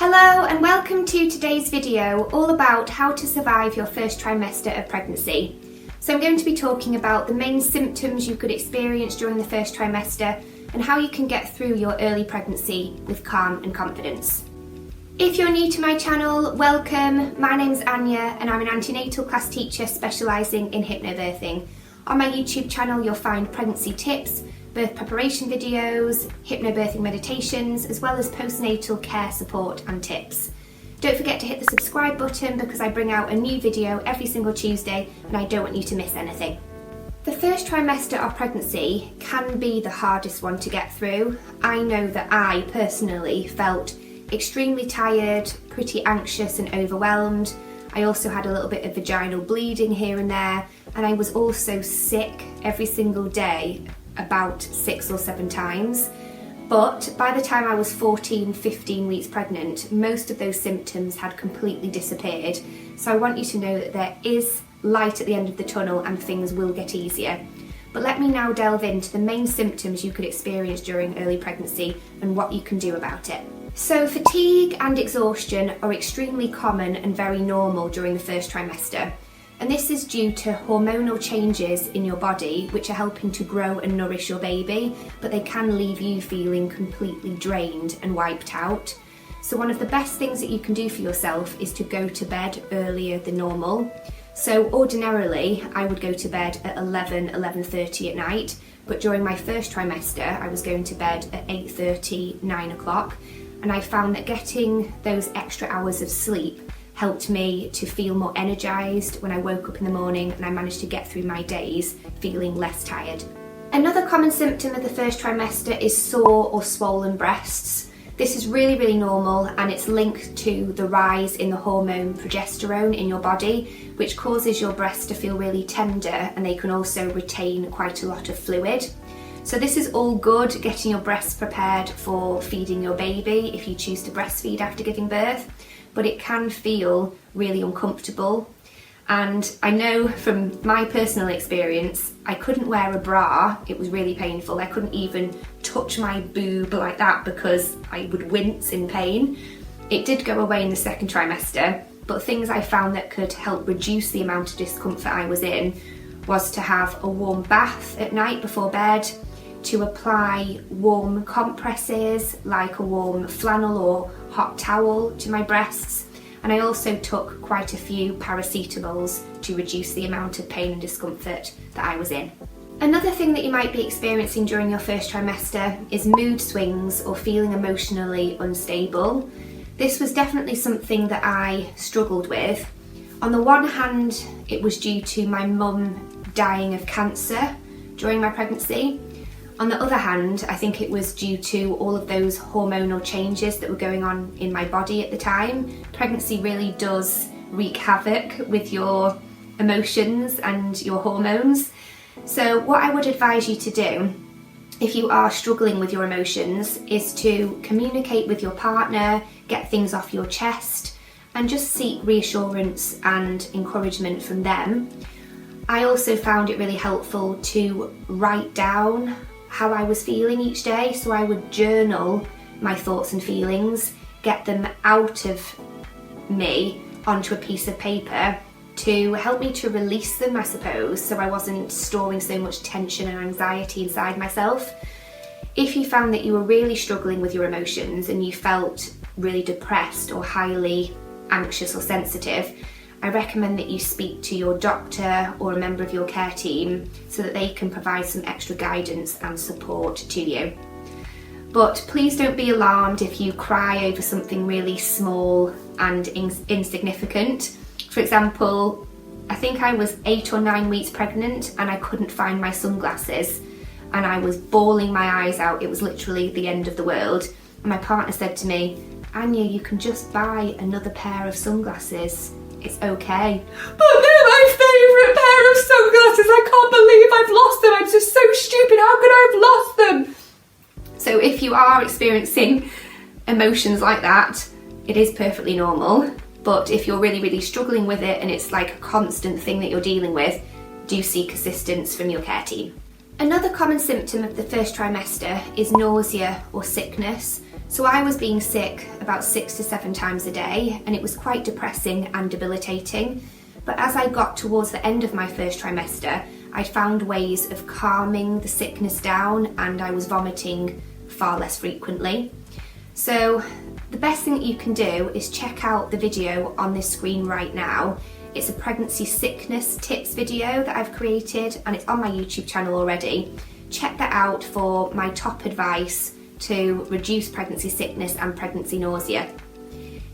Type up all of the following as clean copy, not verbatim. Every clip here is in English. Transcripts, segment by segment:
Hello and welcome to today's video all about how to survive your first trimester of pregnancy. So I'm going to be talking about the main symptoms you could experience during the first trimester and how you can get through your early pregnancy with calm and confidence. If you're new to my channel, welcome. My name's Anja and I'm an antenatal class teacher specialising in hypnobirthing. On my YouTube channel you'll find pregnancy tips, birth preparation videos, hypnobirthing meditations, as well as postnatal care support and tips. Don't forget to hit the subscribe button because I bring out a new video every single Tuesday and I don't want you to miss anything. The first trimester of pregnancy can be the hardest one to get through. I know that I personally felt extremely tired, pretty anxious and overwhelmed. I also had a little bit of vaginal bleeding here and there, and I was also sick every single day about 6 or 7 times. But by the time I was 15 weeks pregnant, most of those symptoms had completely disappeared. So I want you to know that there is light at the end of the tunnel and things will get easier. But let me now delve into the main symptoms you could experience during early pregnancy and what you can do about it. So fatigue and exhaustion are extremely common and very normal during the first trimester. And this is due to hormonal changes in your body which are helping to grow and nourish your baby, but they can leave you feeling completely drained and wiped out. So one of the best things that you can do for yourself is to go to bed earlier than normal. So ordinarily I would go to bed at 11:30 at night, but during my first trimester I was going to bed at 8:30, 9 o'clock, and I found that getting those extra hours of sleep helped me to feel more energised when I woke up in the morning, and I managed to get through my days feeling less tired. Another common symptom of the first trimester is sore or swollen breasts. This is really normal and it's linked to the rise in the hormone progesterone in your body, which causes your breasts to feel really tender, and they can also retain quite a lot of fluid. So this is all good, getting your breasts prepared for feeding your baby if you choose to breastfeed after giving birth, but it can feel really uncomfortable. And I know from my personal experience, I couldn't wear a bra, it was really painful. I couldn't even touch my boob like that because I would wince in pain. It did go away in the second trimester, but things I found that could help reduce the amount of discomfort I was in was to have a warm bath at night before bed, to apply warm compresses like a warm flannel or hot towel to my breasts, and I also took quite a few paracetamols to reduce the amount of pain and discomfort that I was in. Another thing that you might be experiencing during your first trimester is mood swings or feeling emotionally unstable. This was definitely something that I struggled with. On the one hand, it was due to my mum dying of cancer during my pregnancy. On the other hand, I think it was due to all of those hormonal changes that were going on in my body at the time. Pregnancy really does wreak havoc with your emotions and your hormones. So what I would advise you to do if you are struggling with your emotions is to communicate with your partner, get things off your chest, and just seek reassurance and encouragement from them. I also found it really helpful to write down how I was feeling each day, so I would journal my thoughts and feelings, get them out of me onto a piece of paper to help me to release them, I suppose, so I wasn't storing so much tension and anxiety inside myself. If you found that you were really struggling with your emotions and you felt really depressed or highly anxious or sensitive, I recommend that you speak to your doctor or a member of your care team so that they can provide some extra guidance and support to you. But please don't be alarmed if you cry over something really small and insignificant. For example, I think I was 8 or 9 weeks pregnant and I couldn't find my sunglasses and I was bawling my eyes out. It was literally the end of the world. And my partner said to me, "Anja, you can just buy another pair of sunglasses. It's okay." "But they're my favourite pair of sunglasses. I can't believe I've lost them. I'm just so stupid. How could I have lost them?" So if you are experiencing emotions like that, it is perfectly normal. But if you're really struggling with it and it's like a constant thing that you're dealing with, do seek assistance from your care team. Another common symptom of the first trimester is nausea or sickness. So I was being sick about 6 to 7 times a day, and it was quite depressing and debilitating. But as I got towards the end of my first trimester, I found ways of calming the sickness down, and I was vomiting far less frequently. So the best thing that you can do is check out the video on this screen right now. It's a pregnancy sickness tips video that I've created, and it's on my YouTube channel already. Check that out for my top advice to reduce pregnancy sickness and pregnancy nausea.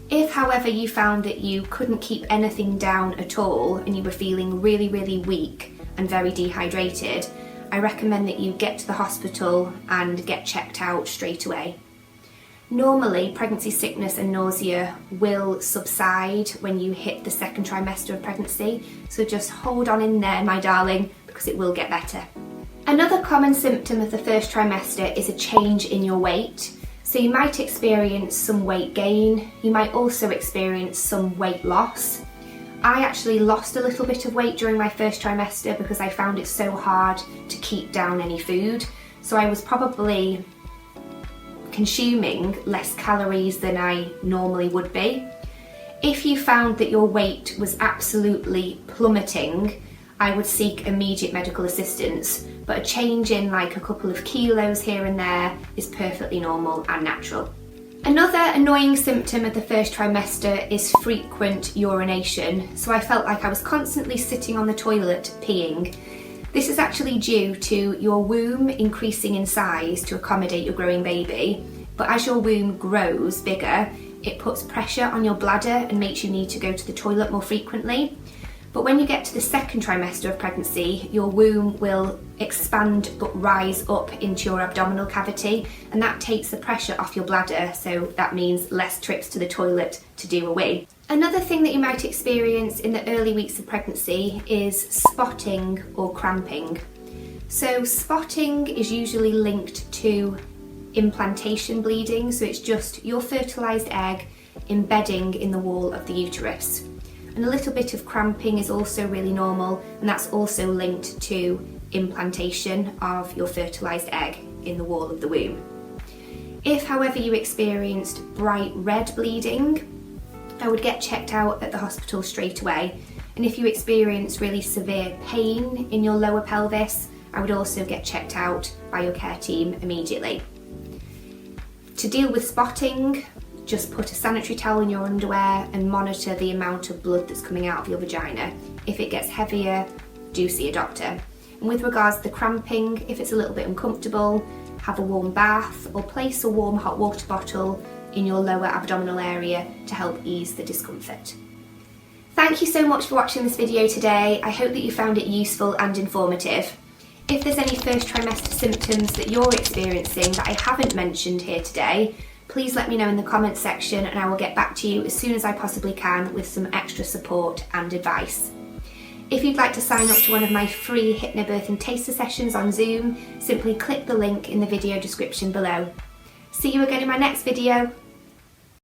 If, however, you found that you couldn't keep anything down at all and you were feeling really, really weak and very dehydrated, I recommend that you get to the hospital and get checked out straight away. Normally, pregnancy sickness and nausea will subside when you hit the second trimester of pregnancy, so just hold on in there, my darling, because it will get better. Another common symptom of the first trimester is a change in your weight. So you might experience some weight gain, you might also experience some weight loss. I actually lost a little bit of weight during my first trimester because I found it so hard to keep down any food. So I was probably consuming less calories than I normally would be. If you found that your weight was absolutely plummeting, I would seek immediate medical assistance, but a change in like a couple of kilos here and there is perfectly normal and natural. Another annoying symptom of the first trimester is frequent urination. So I felt like I was constantly sitting on the toilet peeing. This is actually due to your womb increasing in size to accommodate your growing baby, but as your womb grows bigger, it puts pressure on your bladder and makes you need to go to the toilet more frequently. But when you get to the second trimester of pregnancy, your womb will expand but rise up into your abdominal cavity, and that takes the pressure off your bladder, so that means less trips to the toilet to do a wee. Another thing that you might experience in the early weeks of pregnancy is spotting or cramping. So spotting is usually linked to implantation bleeding, so it's just your fertilised egg embedding in the wall of the uterus. And a little bit of cramping is also really normal, and that's also linked to implantation of your fertilised egg in the wall of the womb. If, however, you experienced bright red bleeding, I would get checked out at the hospital straight away. And if you experienced really severe pain in your lower pelvis, I would also get checked out by your care team immediately. To deal with spotting, just put a sanitary towel in your underwear and monitor the amount of blood that's coming out of your vagina. If it gets heavier, do see a doctor. And with regards to the cramping, if it's a little bit uncomfortable, have a warm bath or place a warm hot water bottle in your lower abdominal area to help ease the discomfort. Thank you so much for watching this video today. I hope that you found it useful and informative. If there's any first trimester symptoms that you're experiencing that I haven't mentioned here today, please let me know in the comments section and I will get back to you as soon as I possibly can with some extra support and advice. If you'd like to sign up to one of my free Hypnobirthing taster sessions on Zoom, simply click the link in the video description below. See you again in my next video.